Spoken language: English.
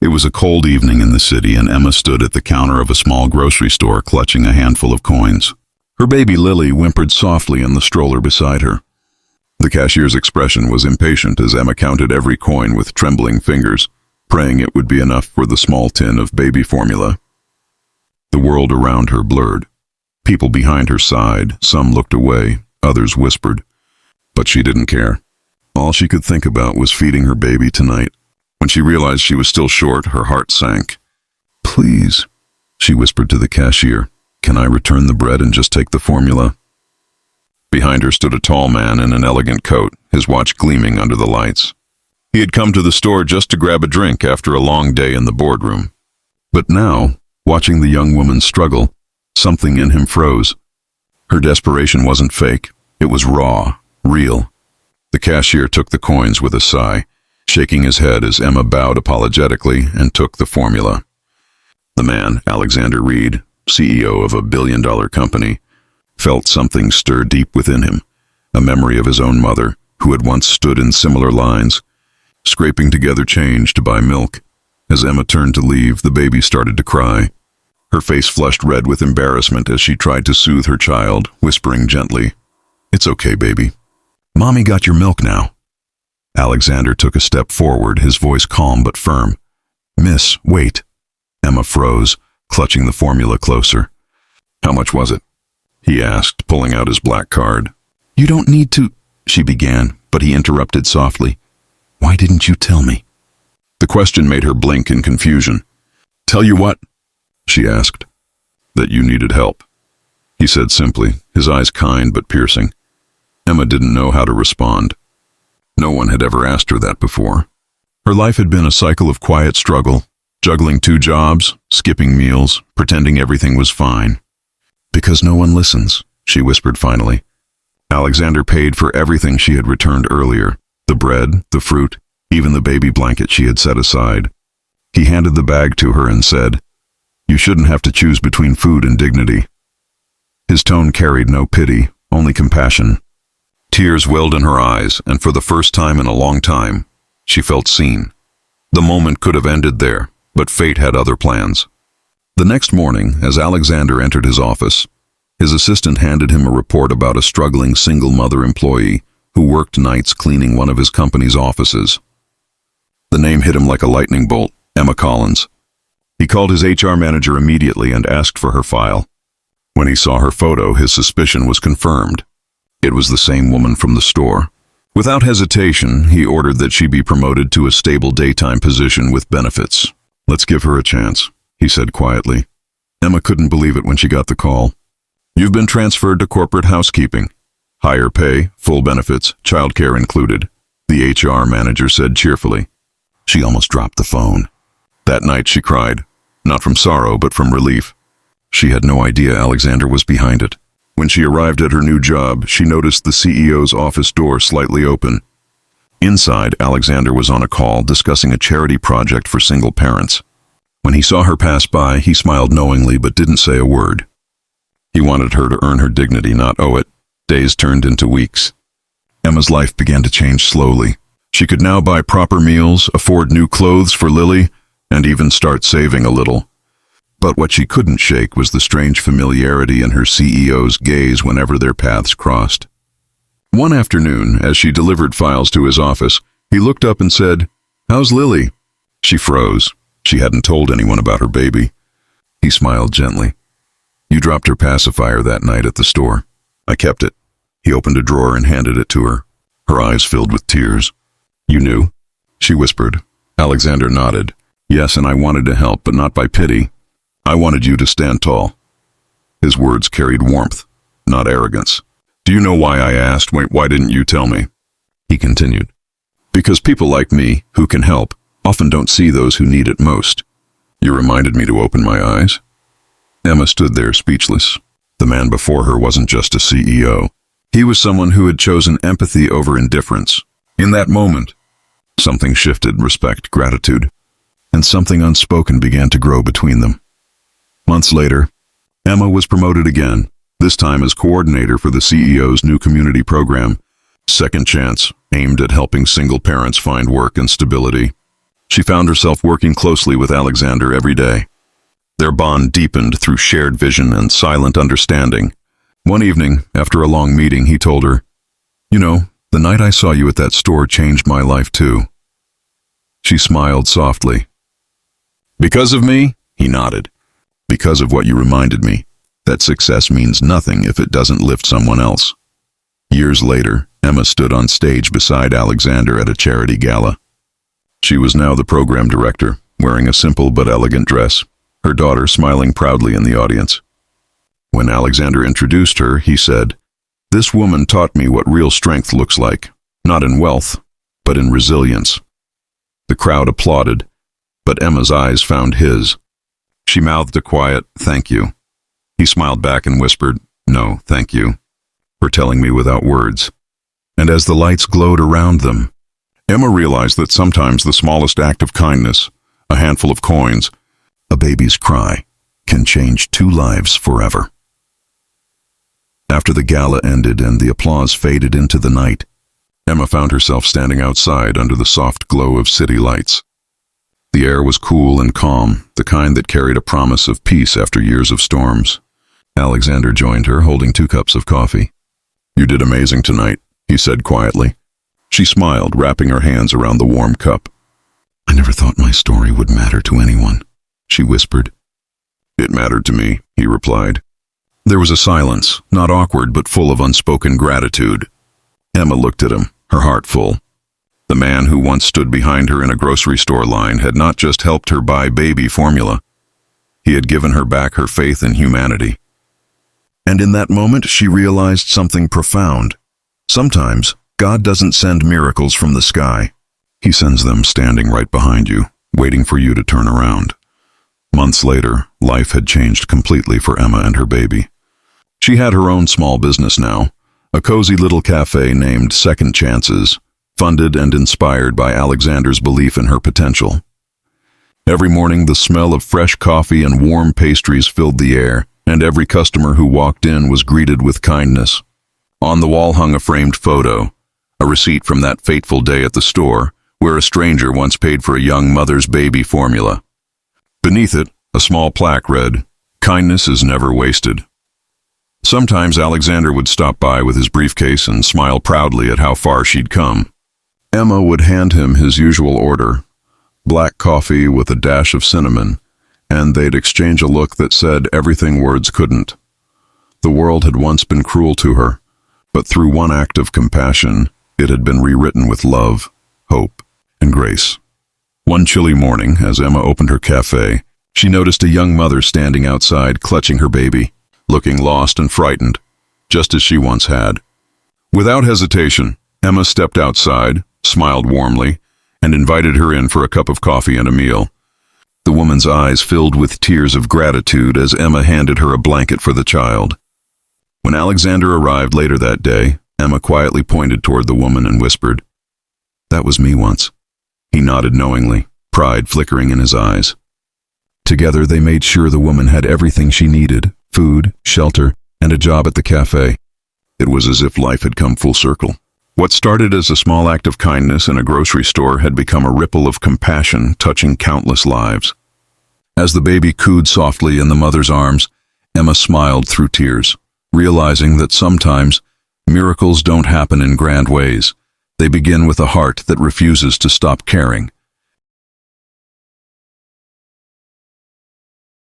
It was a cold evening in the city, and Emma stood at the counter of a small grocery store clutching a handful of coins. Her baby Lily whimpered softly in the stroller beside her. The cashier's expression was impatient as Emma counted every coin with trembling fingers, praying it would be enough for the small tin of baby formula. The world around her blurred. People behind her sighed, some looked away, others whispered. But she didn't care. All she could think about was feeding her baby tonight. When she realized she was still short, her heart sank. "Please," she whispered to the cashier, "can I return the bread and just take the formula?" Behind her stood a tall man in an elegant coat, his watch gleaming under the lights. He had come to the store just to grab a drink after a long day in the boardroom. But now, watching the young woman struggle, something in him froze. Her desperation wasn't fake. It was raw, real. The cashier took the coins with a sigh, shaking his head as Emma bowed apologetically and took the formula. The man, Alexander Reed, CEO of a billion-dollar company, felt something stir deep within him, a memory of his own mother, who had once stood in similar lines, scraping together change to buy milk. As Emma turned to leave, the baby started to cry. Her face flushed red with embarrassment as she tried to soothe her child, whispering gently, "It's okay, baby. Mommy got your milk now." Alexander took a step forward, his voice calm but firm. "Miss, wait." Emma froze, clutching the formula closer. "How much was it?" he asked, pulling out his black card. "You don't need to," she began, but he interrupted softly. "Why didn't you tell me?" The question made her blink in confusion. "Tell you what?" she asked. "That you needed help," he said simply, his eyes kind but piercing. Emma didn't know how to respond. No one had ever asked her that before. Her life had been a cycle of quiet struggle, juggling 2 jobs, skipping meals, pretending everything was fine. "Because no one listens," she whispered finally. Alexander paid for everything she had returned earlier, the bread, the fruit, even the baby blanket she had set aside. He handed the bag to her and said, "You shouldn't have to choose between food and dignity." His tone carried no pity, only compassion. Tears welled in her eyes, and for the first time in a long time, she felt seen. The moment could have ended there, but fate had other plans. The next morning, as Alexander entered his office, his assistant handed him a report about a struggling single mother employee who worked nights cleaning one of his company's offices. The name hit him like a lightning bolt, Emma Collins. He called his HR manager immediately and asked for her file. When he saw her photo, his suspicion was confirmed. It was the same woman from the store. Without hesitation, he ordered that she be promoted to a stable daytime position with benefits. "Let's give her a chance," he said quietly. Emma couldn't believe it when she got the call. "You've been transferred to corporate housekeeping. Higher pay, full benefits, childcare included," the HR manager said cheerfully. She almost dropped the phone. That night she cried, not from sorrow but from relief. She had no idea Alexander was behind it. When she arrived at her new job, she noticed the CEO's office door slightly open. Inside, Alexander was on a call discussing a charity project for single parents. When he saw her pass by, he smiled knowingly but didn't say a word. He wanted her to earn her dignity, not owe it. Days turned into weeks. Emma's life began to change slowly. She could now buy proper meals, afford new clothes for Lily, and even start saving a little. But what she couldn't shake was the strange familiarity in her CEO's gaze whenever their paths crossed. One afternoon, as she delivered files to his office, he looked up and said, "How's Lily?" She froze. She hadn't told anyone about her baby. He smiled gently. "You dropped her pacifier that night at the store. I kept it." He opened a drawer and handed it to her. Her eyes filled with tears. "You knew?" she whispered. Alexander nodded. "Yes, and I wanted to help, but not by pity. I wanted you to stand tall." His words carried warmth, not arrogance. "Do you know why I asked? Why didn't you tell me?" He continued. "Because people like me, who can help, often don't see those who need it most. You reminded me to open my eyes." Emma stood there speechless. The man before her wasn't just a CEO. He was someone who had chosen empathy over indifference. In that moment, something shifted, respect, gratitude, and something unspoken began to grow between them. Months later, Emma was promoted again, this time as coordinator for the CEO's new community program, Second Chance, aimed at helping single parents find work and stability. She found herself working closely with Alexander every day. Their bond deepened through shared vision and silent understanding. One evening, after a long meeting, he told her, "You know, the night I saw you at that store changed my life too." She smiled softly. "Because of me?" He nodded. "Because of what you reminded me, that success means nothing if it doesn't lift someone else." Years later, Emma stood on stage beside Alexander at a charity gala. She was now the program director, wearing a simple but elegant dress, her daughter smiling proudly in the audience. When Alexander introduced her, he said, "This woman taught me what real strength looks like, not in wealth, but in resilience." The crowd applauded, but Emma's eyes found his. She mouthed a quiet, "Thank you." He smiled back and whispered, "No, thank you, for telling me without words." And as the lights glowed around them, Emma realized that sometimes the smallest act of kindness, a handful of coins, a baby's cry, can change two lives forever. After the gala ended and the applause faded into the night, Emma found herself standing outside under the soft glow of city lights. The air was cool and calm, the kind that carried a promise of peace after years of storms. Alexander joined her, holding 2 cups of coffee. "You did amazing tonight," he said quietly. She smiled, wrapping her hands around the warm cup. "I never thought my story would matter to anyone," she whispered. "It mattered to me," he replied. There was a silence, not awkward but full of unspoken gratitude. Emma looked at him, her heart full. The man who once stood behind her in a grocery store line had not just helped her buy baby formula. He had given her back her faith in humanity. And in that moment, she realized something profound. Sometimes, God doesn't send miracles from the sky. He sends them standing right behind you, waiting for you to turn around. Months later, life had changed completely for Emma and her baby. She had her own small business now, a cozy little cafe named Second Chances, funded and inspired by Alexander's belief in her potential. Every morning, the smell of fresh coffee and warm pastries filled the air, and every customer who walked in was greeted with kindness. On the wall hung a framed photo, a receipt from that fateful day at the store, where a stranger once paid for a young mother's baby formula. Beneath it, a small plaque read, "Kindness is never wasted." Sometimes Alexander would stop by with his briefcase and smile proudly at how far she'd come. Emma would hand him his usual order, black coffee with a dash of cinnamon, and they'd exchange a look that said everything words couldn't. The world had once been cruel to her, but through one act of compassion, it had been rewritten with love, hope, and grace. One chilly morning, as Emma opened her cafe, she noticed a young mother standing outside, clutching her baby, looking lost and frightened, just as she once had. Without hesitation, Emma stepped outside, smiled warmly, and invited her in for a cup of coffee and a meal. The woman's eyes filled with tears of gratitude as Emma handed her a blanket for the child. When Alexander arrived later that day, Emma quietly pointed toward the woman and whispered, "That was me once." He nodded knowingly, pride flickering in his eyes. Together they made sure the woman had everything she needed, food, shelter, and a job at the cafe. It was as if life had come full circle. What started as a small act of kindness in a grocery store had become a ripple of compassion touching countless lives. As the baby cooed softly in the mother's arms, Emma smiled through tears, realizing that sometimes miracles don't happen in grand ways. They begin with a heart that refuses to stop caring.